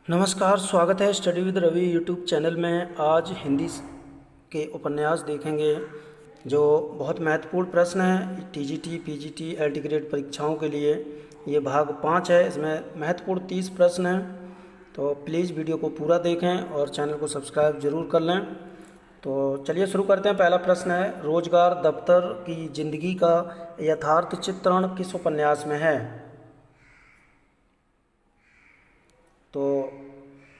नमस्कार, स्वागत है study with Ravi YouTube channel में। आज हिंदी के उपन्यास देखेंगे जो बहुत महत्वपूर्ण प्रश्न है टीजीटी, पीजीटी, एलटी ग्रेड परीक्षाओं के लिए। ये भाग 5 है, इसमें महत्वपूर्ण 30 प्रश्न हैं। तो प्लीज़ वीडियो को पूरा देखें और चैनल को सब्सक्राइब जरूर कर लें। तो चलिए शुरू करते हैं। पहला प्रश्न है, रोजगार दफ्तर की जिंदगी का यथार्थ चित्रण किस उपन्यास में है? तो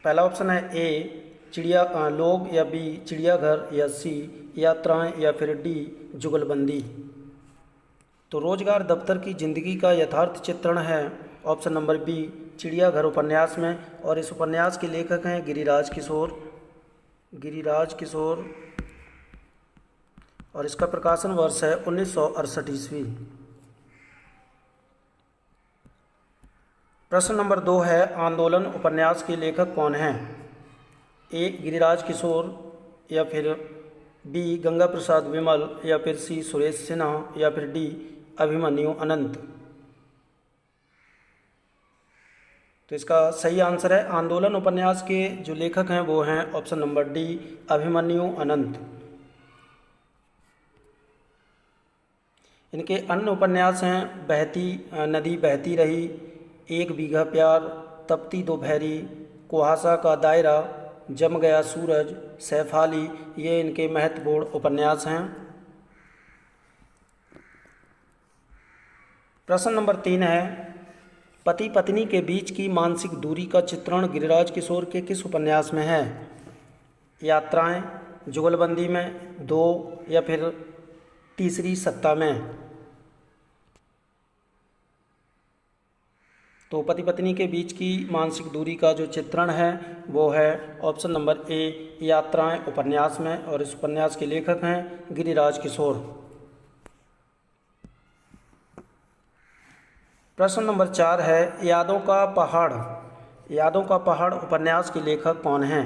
पहला ऑप्शन है ए चिड़िया लोग, या बी चिड़ियाघर, या सी यात्राएं, या फिर डी जुगलबंदी। तो रोजगार दफ्तर की जिंदगी का यथार्थ चित्रण है ऑप्शन नंबर बी चिड़ियाघर उपन्यास में। और इस उपन्यास के लेखक हैं गिरिराज किशोर। और इसका प्रकाशन वर्ष है 1968 ईस्वी। प्रश्न नंबर 2 है, आंदोलन उपन्यास के लेखक कौन हैं? ए गिरिराज किशोर, या फिर बी गंगा प्रसाद विमल, या फिर सी सुरेश सिन्हा, या फिर डी अभिमन्यु अनंत। तो इसका सही आंसर है, आंदोलन उपन्यास के जो लेखक हैं वो हैं ऑप्शन नंबर डी अभिमन्यु अनंत। इनके अन्य उपन्यास हैं बहती नदी बहती रही, एक बीघा प्यार, तपती दोपहरी, कुहासा का दायरा, जम गया सूरज, सैफाली। ये इनके महत्वपूर्ण उपन्यास हैं। प्रश्न नंबर 3 है, पति पत्नी के बीच की मानसिक दूरी का चित्रण गिरिराज किशोर के किस उपन्यास में है? यात्राएं, जुगलबंदी में, दो, या फिर तीसरी सत्ता में। तो पति पत्नी के बीच की मानसिक दूरी का जो चित्रण है वो है ऑप्शन नंबर ए यात्राएं उपन्यास में। और इस उपन्यास के लेखक हैं गिरिराज किशोर। प्रश्न नंबर 4 है, यादों का पहाड़ उपन्यास के लेखक कौन हैं?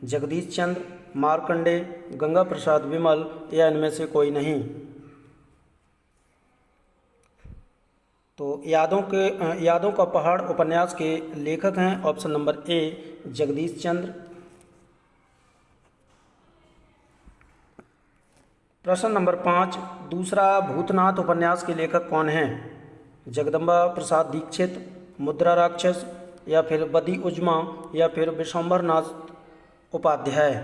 जगदीश चंद्र, मार्कंडे, गंगा प्रसाद विमल, या इनमें से कोई नहीं। तो यादों का पहाड़ उपन्यास के लेखक हैं ऑप्शन नंबर ए जगदीश चंद्र। प्रश्न नंबर 5, दूसरा भूतनाथ उपन्यास के लेखक कौन हैं? जगदम्बा प्रसाद दीक्षित, मुद्रा राक्षस, या फिर बदी उजमा, या फिर विश्वम्भर नाथ उपाध्याय।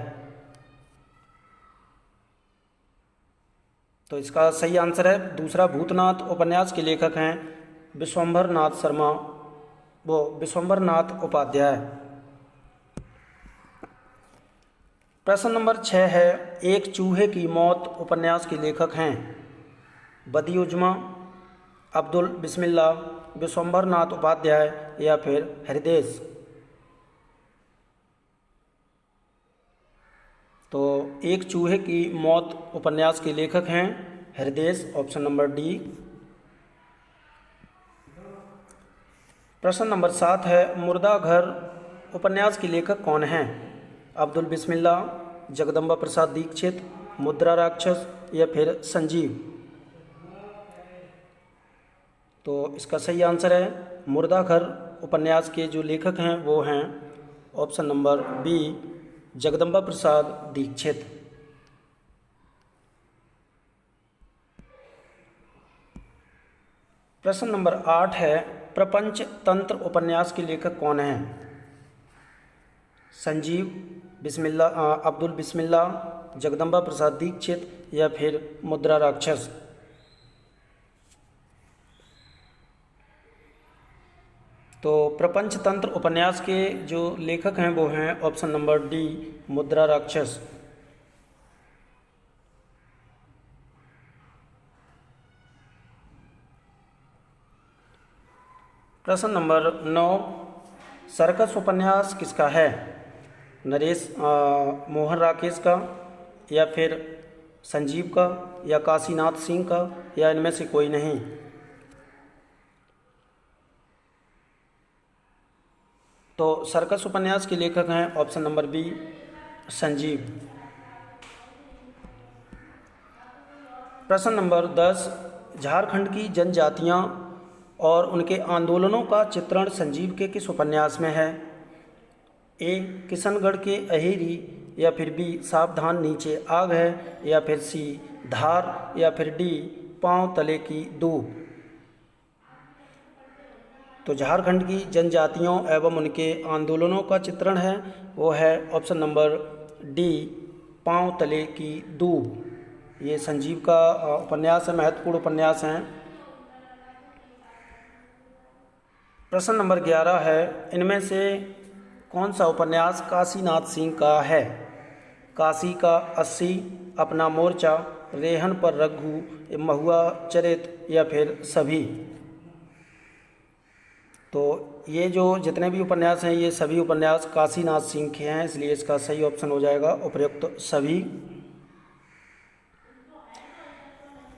तो इसका सही आंसर है, दूसरा भूतनाथ उपन्यास के लेखक हैं विश्वम्भर नाथ उपाध्याय। प्रश्न नंबर 6 है, एक चूहे की मौत उपन्यास के लेखक हैं बदी उजमा, अब्दुल बिस्मिल्लाह, विश्वम्भर नाथ उपाध्याय, या फिर हृदेश। तो एक चूहे की मौत उपन्यास के लेखक हैं हृदेश, ऑप्शन नंबर डी। प्रश्न नंबर 7 है, मुर्दा घर उपन्यास के लेखक कौन हैं? अब्दुल बिस्मिल्लाह, जगदम्बा प्रसाद दीक्षित, मुद्रा राक्षस, या फिर संजीव। तो इसका सही आंसर है, मुर्दा घर उपन्यास के जो लेखक हैं वो हैं ऑप्शन नंबर बी जगदम्बा प्रसाद दीक्षित। प्रश्न नंबर 8 है, प्रपंच तंत्र उपन्यास के लेखक कौन हैं? संजीव, अब्दुल बिस्मिल्लाह, जगदम्बा प्रसाद दीक्षित, या फिर मुद्रा राक्षस। तो प्रपंच तंत्र उपन्यास के जो लेखक हैं वो हैं ऑप्शन नंबर डी मुद्रा राक्षस। प्रश्न नंबर 9, सर्कस उपन्यास किसका है? नरेश मोहन राकेश का, या फिर संजीव का, या काशीनाथ सिंह का, या इनमें से कोई नहीं। तो सर्कस उपन्यास के लेखक हैं ऑप्शन नंबर बी संजीव। प्रश्न नंबर 10, झारखंड की जनजातियां और उनके आंदोलनों का चित्रण संजीव के किस उपन्यास में है? ए गिरिराज किशोर, या फिर बी गंगा प्रसाद विमल, या फिर सी सुरेश सिन्हा, या फिर डी अभिमन्यु अनंत। तो इसका सही आंसर है, झारखंड की जनजातियां और उनके आंदोलनों का चित्रण संजीव के किस उपन्यास में है? ए किशनगढ़ के अहेरी, या फिर बी सावधान नीचे आग है, या फिर सी धार, या फिर डी पांव तले की दूब। तो झारखंड की जनजातियों एवं उनके आंदोलनों का चित्रण है वो है ऑप्शन नंबर डी पांव तले की दूब। ये संजीव का उपन्यास है, महत्वपूर्ण उपन्यास है। प्रश्न नंबर 11 है, इनमें से कौन सा उपन्यास काशीनाथ सिंह का है? काशी का 80, अपना मोर्चा, रेहन पर रघु, महुआ चरित, या फिर सभी। तो ये जो जितने भी उपन्यास हैं ये सभी उपन्यास काशीनाथ सिंह के हैं, इसलिए इसका सही ऑप्शन हो जाएगा उपयुक्त सभी।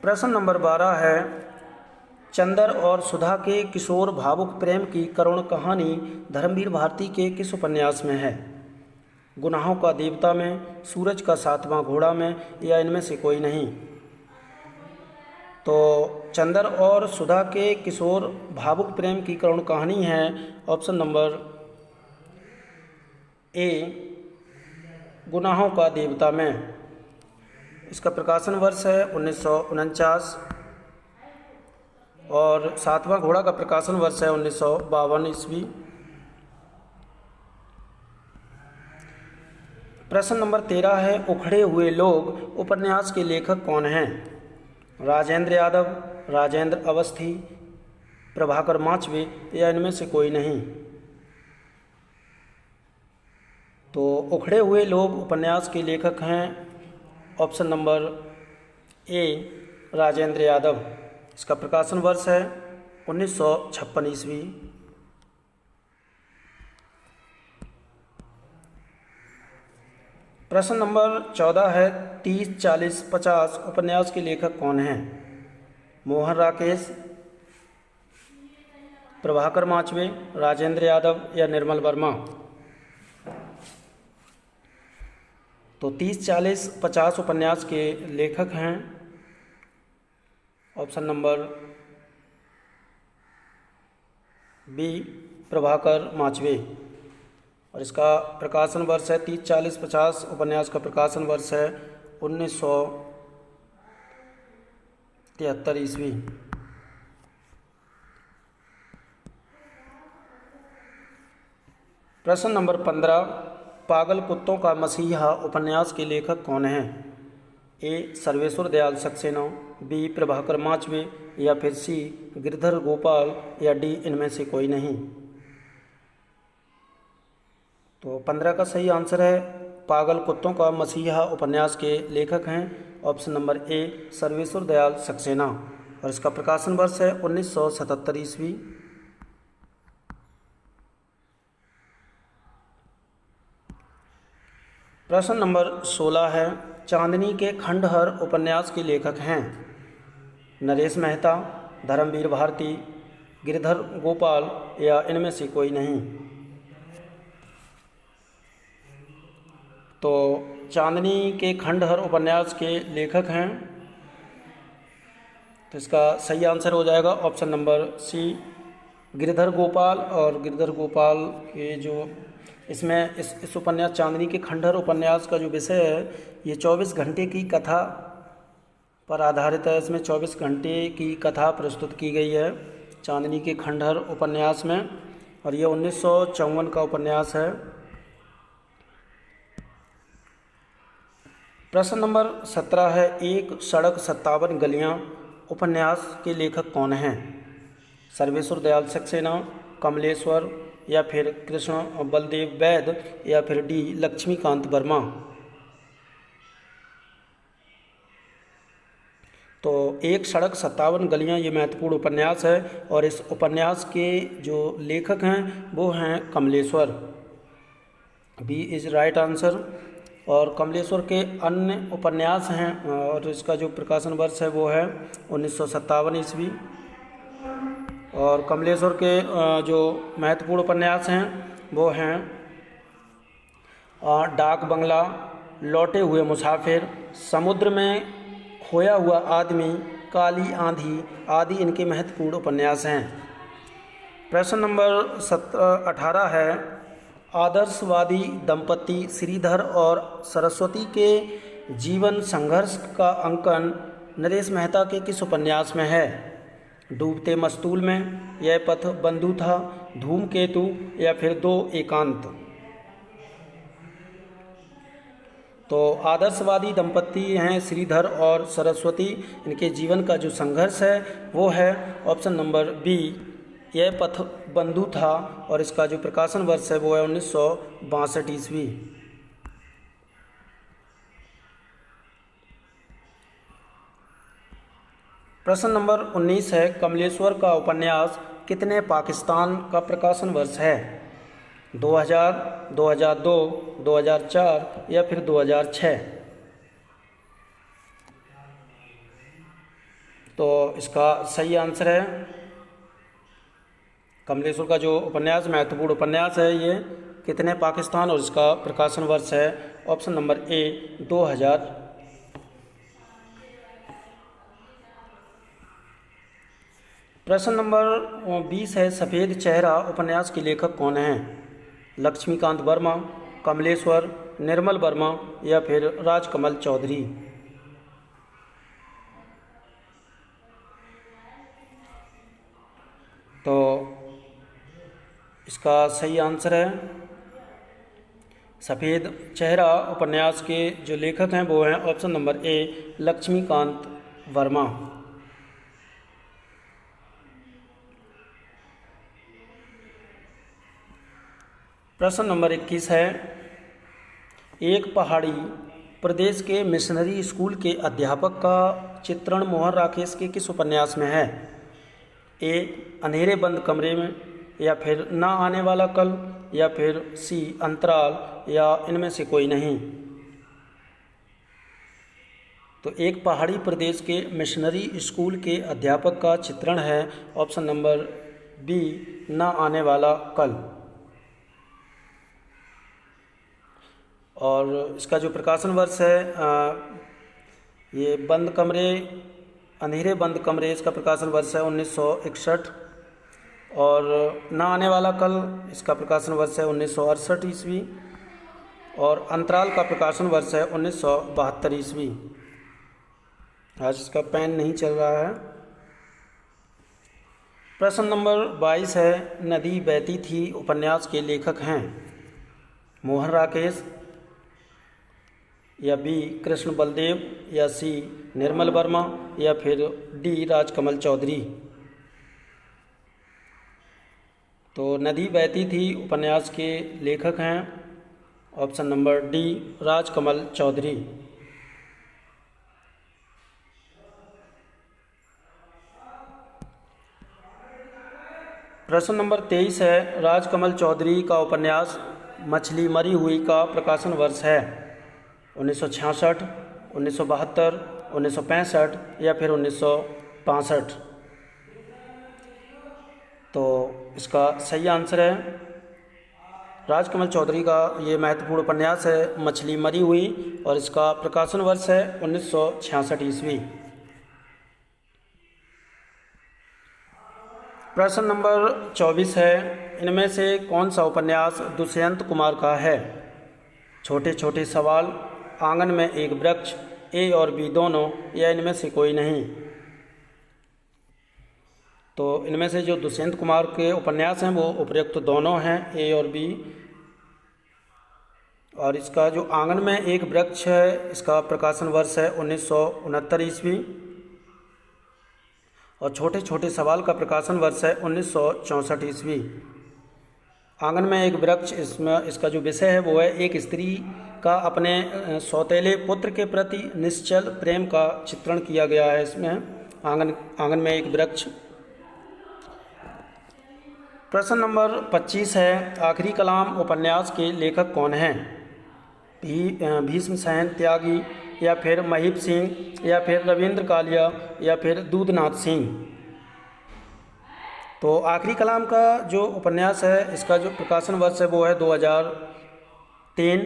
प्रश्न नंबर 12 है, चंदर और सुधा के किशोर भावुक प्रेम की करुण कहानी धर्मवीर भारती के किस उपन्यास में है? गुनाहों का देवता में, सूरज का 7वां घोड़ा में, या इनमें से कोई नहीं। तो चंदर और सुधा के किशोर भावुक प्रेम की करुण कहानी है ऑप्शन नंबर ए गुनाहों का देवता में। इसका प्रकाशन वर्ष है 1949 और 7वां घोड़ा का प्रकाशन वर्ष है 1952 ईस्वी। प्रश्न नंबर 13 है, उखड़े हुए लोग उपन्यास के लेखक कौन हैं? राजेंद्र यादव, राजेंद्र अवस्थी, प्रभाकर माचवे, या इनमें से कोई नहीं। तो उखड़े हुए लोग उपन्यास के लेखक हैं ऑप्शन नंबर ए राजेंद्र यादव। इसका प्रकाशन वर्ष है 1956 ईस्वी। प्रश्न नंबर 14 है, 30, 40, 50 उपन्यास के लेखक कौन हैं? मोहन राकेश, प्रभाकर माचवे, राजेंद्र यादव, या निर्मल वर्मा। तो 30, 40, 50 उपन्यास के लेखक हैं option number B Prabhakar Machwe और इसका प्रकाशन वर्ष है 30, 40, 50 उपन्यास का प्रकाशन वर्ष है 1973 ईस्वी। प्रश्न नंबर 15, पागल कुत्तों का मसीहा उपन्यास के लेखक कौन हैं? ए सर्वेश्वर दयाल सक्सेना, बी प्रभाकर माचवे, या फिर सी गिरधर गोपाल, या डी इनमें से कोई नहीं। तो 15 का सही आंसर है पागल कुत्तों का मसीहा उपन्यास के लेखक हैं ऑप्शन नंबर ए सर्वेश्वर दयाल सक्सेना और इसका प्रकाशन वर्ष है 1977 ईस्वी। प्रश्न नंबर 16 है, चांदनी के खंडहर उपन्यास के लेखक हैं नरेश मेहता, धर्मवीर भारती, गिरधर गोपाल, या इनमें से कोई नहीं। तो चांदनी के खंडहर उपन्यास के लेखक हैं, तो इसका सही आंसर हो जाएगा option number C Girdhar Gopal. और गिरधर गोपाल के जो इसमें इस उपन्यास चांदनी के खंडहर उपन्यास का जो विषय है ये 24 घंटे की कथा पर आधारित है। इसमें 24 घंटे की कथा प्रस्तुत की गई है चांदनी के खंडहर उपन्यास में और ये 1954 का उपन्यास है। प्रश्न नंबर 17 है, एक सड़क 57 गलियां उपन्यास के लेखक कौन हैं? सर्वेश्वर दयाल सक्सेना, कमलेश्वर, या फिर कृष्ण बलदेव वैद, या फिर डी लक्ष्मीकांत वर्मा। तो एक सड़क 57 गलियां ये महत्वपूर्ण उपन्यास है और इस उपन्यास के जो लेखक हैं वो हैं Kamleshwar. B is right answer. और कमलेश्वर के अन्य उपन्यास हैं और इसका जो प्रकाशन वर्ष है वो है 1957 ईस्वी। और कमलेश्वर के जो महत्वपूर्ण उपन्यास हैं वो हैं डाक बंगला, लौटे हुए मुसाफिर, समुद्र में खोया हुआ आदमी, काली आंधी आदि इनके महत्वपूर्ण उपन्यास हैं। प्रश्न नंबर 18 है, आदर्शवादी दंपति श्रीधर और सरस्वती के जीवन संघर्ष का अंकन नरेश मेहता के किस उपन्यास में है? डूबते मस्तूल में, यह पथ बंधु था, धूमकेतु या फिर दो एकांत। तो आदर्शवादी दंपति हैं श्रीधर और सरस्वती, इनके जीवन का जो संघर्ष है वो है ऑप्शन नंबर बी, यह पथ बंधु था, और इसका जो प्रकाशन वर्ष है वो है 1962 ईस्वी। प्रश्न नंबर 19 है, कमलेश्वर का उपन्यास कितने पाकिस्तान का प्रकाशन वर्ष है? 2000, 2002, 2004 या फिर 2006? तो इसका सही आंसर है, कमलेश्वर का जो उपन्यास महत्वपूर्ण उपन्यास है ये कितने पाकिस्तान, और इसका प्रकाशन वर्ष है ऑप्शन नंबर ए 2000। प्रश्न नंबर 20 है, सफ़ेद चेहरा उपन्यास के लेखक कौन हैं? लक्ष्मीकांत वर्मा, कमलेश्वर, निर्मल वर्मा या फिर राजकमल चौधरी? तो इसका सही आंसर है, सफ़ेद चेहरा उपन्यास के जो लेखक हैं वो हैं option number A Laxmikant Verma. प्रश्न नंबर 21 है, एक पहाड़ी प्रदेश के मिशनरी स्कूल के अध्यापक का चित्रण मोहन राकेश के किस उपन्यास में है? ए अंधेरे बंद कमरे में, या फिर ना आने वाला कल, या फिर सी अंतराल, या इनमें से कोई नहीं? तो एक पहाड़ी प्रदेश के मिशनरी स्कूल के अध्यापक का चित्रण है ऑप्शन नंबर बी ना आने वाला कल। और इसका जो प्रकाशन वर्ष है ये बंद कमरे, अंधेरे बंद कमरे, इसका प्रकाशन वर्ष है 1961, और ना आने वाला कल इसका प्रकाशन वर्ष है 1968 ईस्वी, और अंतराल का प्रकाशन वर्ष है 1972 ईस्वी। आज इसका पेन नहीं चल रहा है। प्रश्न नंबर 22 है, नदी बहती थी उपन्यास के लेखक हैं? मोहन राकेश, या बी कृष्ण बलदेव, या सी निर्मल वर्मा, या फिर डी राजकमल चौधरी? तो नदी बहती थी उपन्यास के लेखक हैं option number D Rajkamal Chaudhary. प्रश्न नंबर 23 है, राजकमल चौधरी का उपन्यास मछली मरी हुई का प्रकाशन वर्ष है? 1966, 1972, 1965 या फिर 1965? तो इसका सही आंसर है, राजकमल चौधरी का ये महत्वपूर्ण उपन्यास है मछली मरी हुई, और इसका प्रकाशन वर्ष है 1966 ईस्वी। प्रश्न नंबर 24 है, इनमें से कौन सा उपन्यास दुष्यंत कुमार का है? छोटे छोटे सवाल, आंगन में एक वृक्ष, ए और बी दोनों, या इनमें से कोई नहीं? तो इनमें से जो दुष्यंत कुमार के उपन्यास हैं वो उपयुक्त दोनों हैं, ए और बी। और इसका जो आंगन में एक वृक्ष है इसका प्रकाशन वर्ष है 1969 ईस्वी, और छोटे छोटे सवाल का प्रकाशन वर्ष है 1964 ईस्वी। आंगन में एक वृक्ष, इसमें इसका जो विषय है वो है एक स्त्री का अपने सौतेले पुत्र के प्रति निश्चल प्रेम का चित्रण किया गया है इसमें, आंगन में एक वृक्ष। प्रश्न नंबर 25 है, आखिरी कलाम उपन्यास के लेखक कौन हैं? भीष्मसेन त्यागी, या फिर महीप सिंह, या फिर रविंद्र कालिया, या फिर दूधनाथ सिंह? तो आखिरी कलाम का जो उपन्यास है इसका जो प्रकाशन वर्ष है वो है 2003,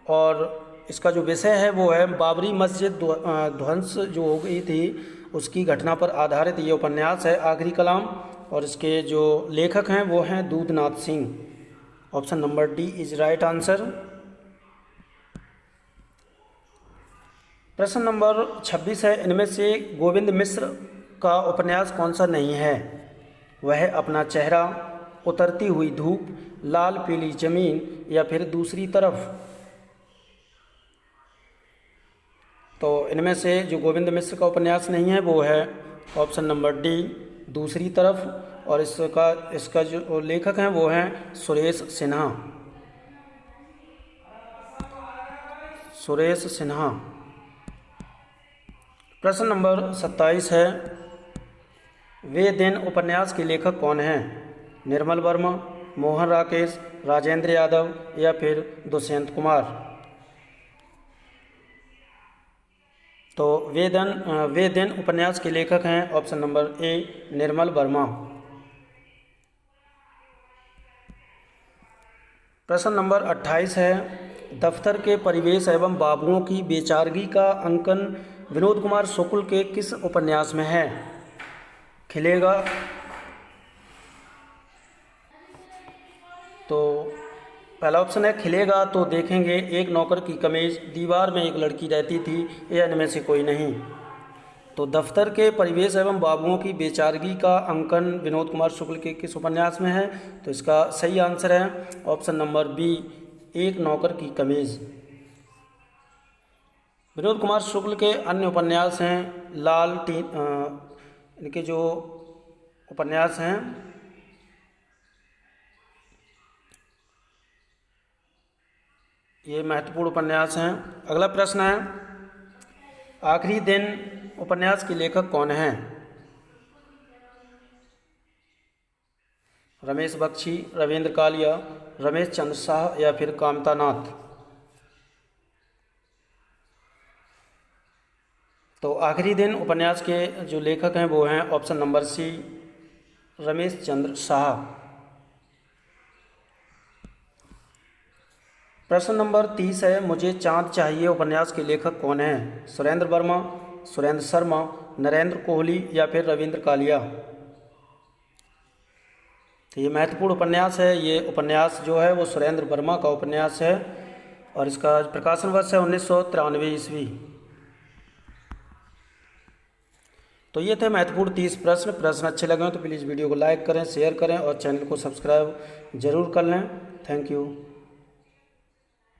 और इसका जो विषय है वो है बाबरी मस्जिद ध्वंस जो हो गई थी उसकी घटना पर आधारित ये उपन्यास है आखिरी कलाम, और इसके जो लेखक हैं वो हैं Dudhnath Singh. Option number D is right answer. प्रश्न नंबर 26 है, इनमें से गोविंद मिश्र का उपन्यास कौन सा नहीं है? वह अपना चेहरा, उतरती हुई धूप, लाल पीली जमीन या फिर दूसरी तरफ। तो इनमें से जो गोविंद मिश्र का उपन्यास नहीं है वो है ऑप्शन नंबर डी दूसरी तरफ, और इसका जो लेखक हैं वो हैं सुरेश सिन्हा। सुरेश सिन्हा। प्रश्न नंबर 27 है, वे दिन उपन्यास के लेखक कौन हैं? निर्मल वर्मा, मोहन राकेश, राजेंद्र यादव या फिर दुष्यंत कुमार। तो वे दिन उपन्यास के लेखक हैं ऑप्शन नंबर ए निर्मल वर्मा। प्रश्न नंबर 28 है, दफ्तर के परिवेश एवं बाबुओं की बेचारगी का अंकन विनोद कुमार शुक्ल के किस उपन्यास में है? खिलेगा। तो पहला ऑप्शन है खिलेगा, तो देखेंगे एक नौकर की कमीज, दीवार में एक लड़की रहती थी, या इनमें से कोई नहीं। तो दफ्तर के परिवेश एवं बाबुओं की बेचारगी का अंकन विनोद कुमार शुक्ल के किस उपन्यास में है? तो इसका सही आंसर है ऑप्शन नंबर बी एक नौकर की कमीज। विनोद कुमार शुक्ल के अन्य उपन्यास हैं लाल टी इनके जो उपन्यास हैं ये महत्वपूर्ण उपन्यास हैं। अगला प्रश्न है, आखिरी दिन उपन्यास के लेखक कौन हैं? रमेश बख्शी, रविंद्र कालिया, रमेश चंद्र शाह या फिर कामता नाथ। तो आखिरी दिन उपन्यास के जो लेखक हैं वो हैं ऑप्शन नंबर सी रमेश चंद्र शाह। प्रश्न नंबर 30 है, मुझे चाँद चाहिए उपन्यास के लेखक कौन हैं? सुरेंद्र वर्मा, सुरेंद्र शर्मा, नरेंद्र कोहली या फिर रविंद्र कालिया। तो ये महत्वपूर्ण उपन्यास है। ये उपन्यास जो है वो सुरेंद्र वर्मा का उपन्यास है और इसका प्रकाशन वर्ष है 1993 ईस्वी। तो ये थे महत्वपूर्ण 30 प्रश्न अच्छे लगे हो तो प्लीज़ वीडियो को लाइक करें, शेयर करें और चैनल को सब्सक्राइब जरूर कर लें। Thank you.